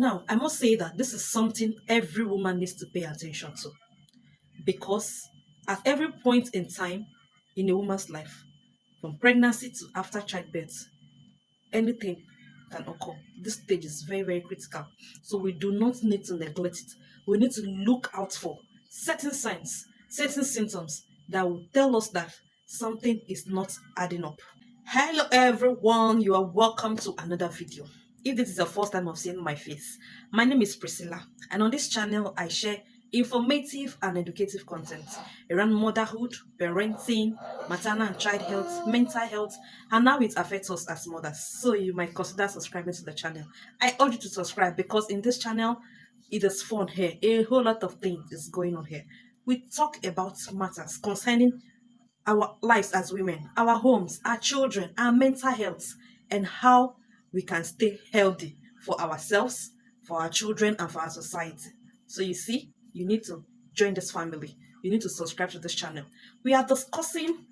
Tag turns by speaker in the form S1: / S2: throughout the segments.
S1: Now, I must say that this is something every woman needs to pay attention to because at every point in time in a woman's life, from pregnancy to after childbirth, anything can occur. This stage is very, very critical. So we do not need to neglect it. We need to look out for certain signs, certain symptoms that will tell us that something is not adding up. Hello everyone, you are welcome to another video. If this is the first time of seeing my face, my name is Priscilla, and on this channel I share informative and educative content around motherhood, parenting, maternal and child health, mental health, and how it affects us as mothers. So you might consider subscribing to the channel. I urge you to subscribe because in this channel it is fun here. A whole lot of things is going on here. We talk about matters concerning our lives as women, our homes, our children, our mental health, and how we can stay healthy for ourselves, for our children, and for our society. So you see, you need to join this family. You need to subscribe to this channel. We are discussing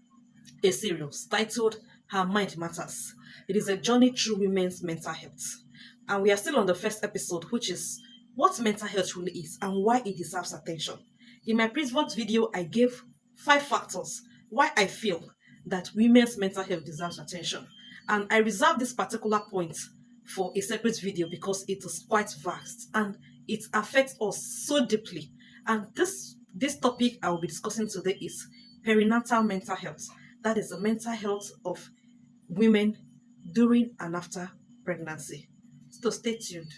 S1: a series titled Her Mind Matters. It is a journey through women's mental health. And we are still on the first episode, which is what mental health really is and why it deserves attention. In my previous video, I gave 5 factors why I feel that women's mental health deserves attention. And I reserve this particular point for a separate video because it is quite vast and it affects us so deeply. And this topic I will be discussing today is perinatal mental health. That is the mental health of women during and after pregnancy. So stay tuned.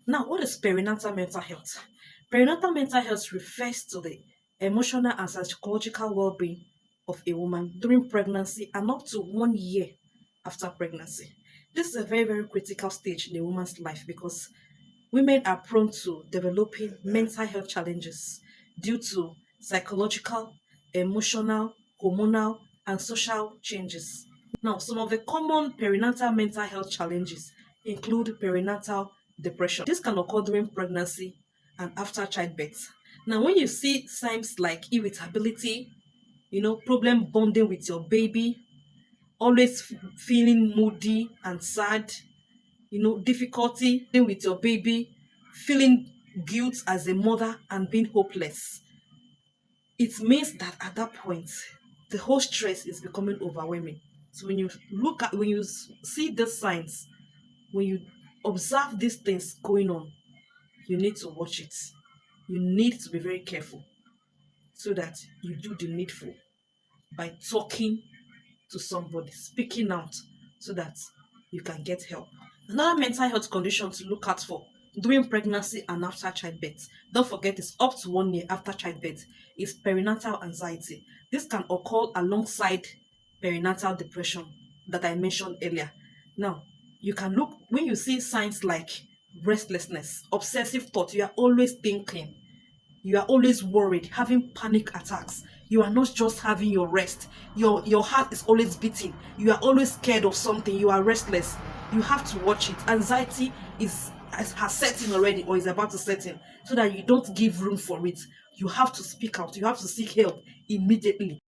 S1: Now, what is perinatal mental health? Perinatal mental health refers to the emotional and psychological well-being of a woman during pregnancy and up to 1 year after pregnancy. This is a very, very critical stage in a woman's life because women are prone to developing mental health challenges due to psychological, emotional, hormonal, and social changes. Now, some of the common perinatal mental health challenges include perinatal depression. This can occur during pregnancy and after childbirth. Now, when you see signs like irritability, problem bonding with your baby, always feeling moody and sad, difficulty with your baby, feeling guilt as a mother and being hopeless, it means that at that point, the whole stress is becoming overwhelming. So when you see these signs, when you observe these things going on, you need to watch it. You need to be very careful so that you do the needful by talking to somebody, speaking out so that you can get help. Another mental health condition to look out for during pregnancy and after childbirth, don't forget it's up to 1 year after childbirth, is perinatal anxiety. This can occur alongside perinatal depression that I mentioned earlier. Now, you can look when you see signs like restlessness, obsessive thought, you are always thinking, you are always worried, having panic attacks. You are not just having your rest. Your heart is always beating. You are always scared of something. You are restless. You have to watch it. Anxiety has set in already or is about to set in, so that you don't give room for it. You have to speak out. You have to seek help immediately.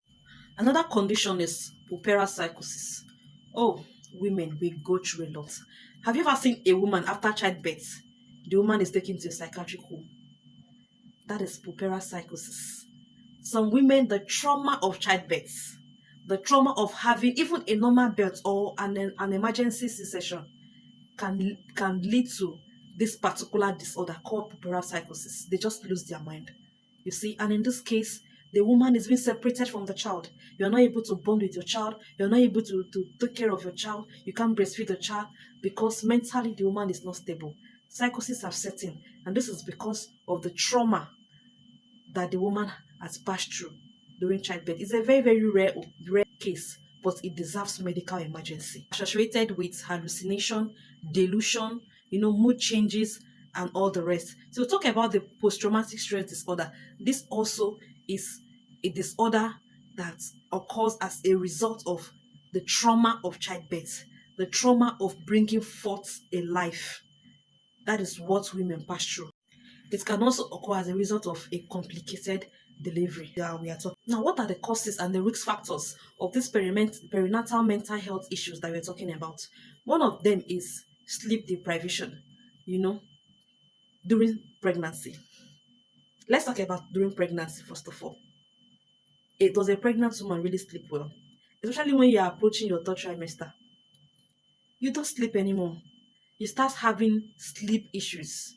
S1: Another condition is puerperal psychosis. Oh, women, we go through a lot. Have you ever seen a woman after childbirth? The woman is taken to a psychiatric home. That is puerperal psychosis. Some women, the trauma of childbirth, the trauma of having even a normal birth or an emergency C-section can lead to this particular disorder called puerperal psychosis. They just lose their mind. You see, and in this case, the woman is being separated from the child. You're not able to bond with your child. You're not able to take care of your child. You can't breastfeed the child because mentally the woman is not stable. Psychosis have set in, and this is because of the trauma that the woman has passed through during childbirth. It's a very, very rare case, but it deserves medical emergency. Associated with hallucination, delusion, mood changes, and all the rest. So we'll talk about the post-traumatic stress disorder. This also is a disorder that occurs as a result of the trauma of childbirth, the trauma of bringing forth a life. That is what women pass through. It can also occur as a result of a complicated delivery that we are talking. Now, what are the causes and the risk factors of these perinatal mental health issues that we're talking about? One of them is sleep deprivation. during pregnancy. Let's talk about during pregnancy first of all. Does a pregnant woman really sleep well? Especially when you are approaching your third trimester. You don't sleep anymore. You start having sleep issues,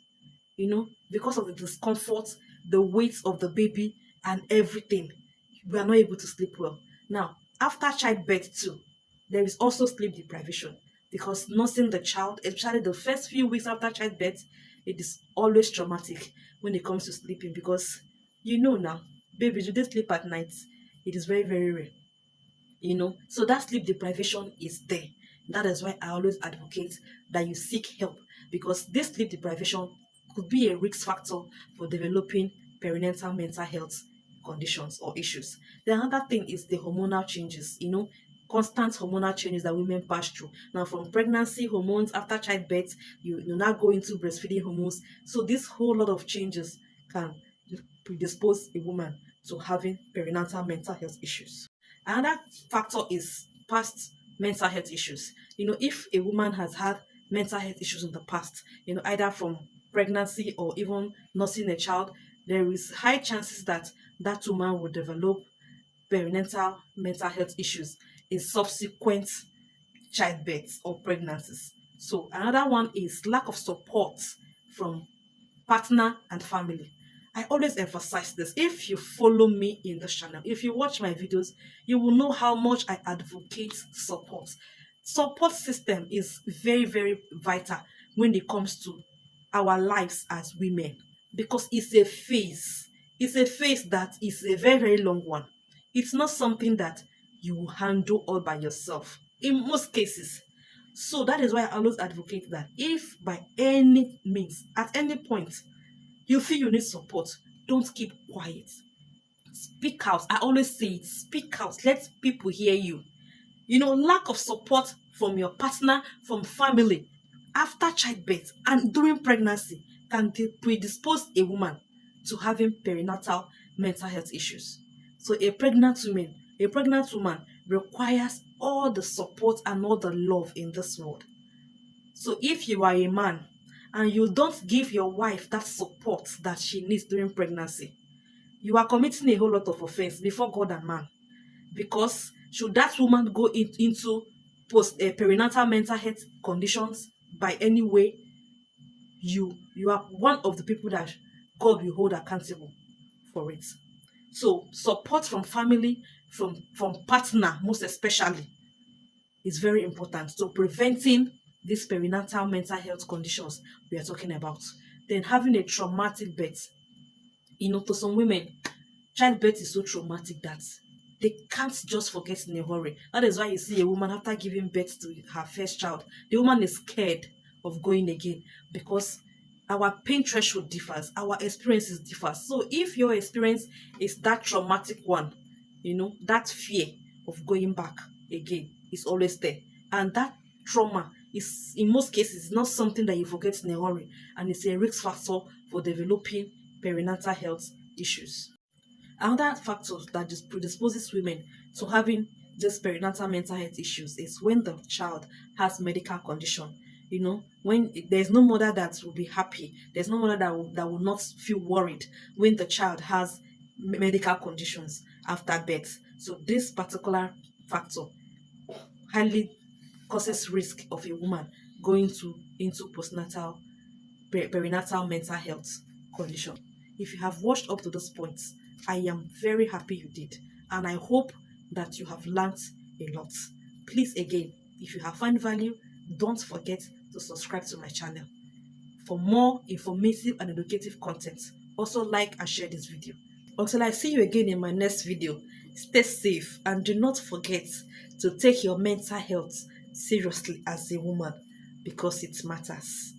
S1: because of the discomfort, the weight of the baby, and everything. We are not able to sleep well. Now, after childbirth, too, there is also sleep deprivation because nursing the child, especially the first few weeks after childbirth, it is always traumatic when it comes to sleeping because now, babies, do they sleep at night? It is very, very rare. So that sleep deprivation is there. That is why I always advocate that you seek help because this sleep deprivation could be a risk factor for developing perinatal mental health conditions or issues. The another thing is the hormonal changes, constant hormonal changes that women pass through. Now, from pregnancy hormones, after childbirth, you now go into breastfeeding hormones. So this whole lot of changes can predispose a woman to having perinatal mental health issues. Another factor is past mental health issues. If a woman has had mental health issues in the past, either from pregnancy or even nursing a child, there is high chances that that woman will develop perinatal mental health issues in subsequent childbirths or pregnancies. So another one is lack of support from partner and family. I always emphasize this. If you follow me in this channel, if you watch my videos, you will know how much I advocate support. Support system is very, very vital when it comes to our lives as women because it's a phase. It's a phase that is a very, very long one. It's not something that you will handle all by yourself in most cases. So that is why I always advocate that if by any means, at any point, you feel you need support, don't keep quiet. Speak out. I always say it. Speak out. Let people hear you. Lack of support from your partner, from family, after childbirth and during pregnancy can predispose a woman to having perinatal mental health issues. So a pregnant woman requires all the support and all the love in this world. So if you are a man and you don't give your wife that support that she needs during pregnancy, you are committing a whole lot of offense before God and man. Because should that woman go into perinatal mental health conditions by any way, you are one of the people that God will hold accountable for it. So support from family, from partner most especially, is very important. So preventing these perinatal mental health conditions we are talking about. Then having a traumatic birth. To some women, childbirth is so traumatic that they can't just forget in a hurry. That is why you see a woman after giving birth to her first child, the woman is scared of going again because our pain threshold differs, our experiences differ. So if your experience is that traumatic one, that fear of going back again is always there. And that trauma is, in most cases, not something that you forget in a hurry, and it's a risk factor for developing perinatal health issues. Another factor that just predisposes women to having this perinatal mental health issues is when the child has medical condition. When there's no mother that will be happy, there's no mother that will not feel worried when the child has medical conditions after birth. So this particular factor highly causes risk of a woman going into perinatal mental health condition. If you have watched up to this point, I am very happy you did, and I hope that you have learned a lot. Please, again, if you have found value, don't forget to subscribe to my channel. For more informative and educative content, also like and share this video. Until I see you again in my next video, stay safe and do not forget to take your mental health seriously as a woman because it matters.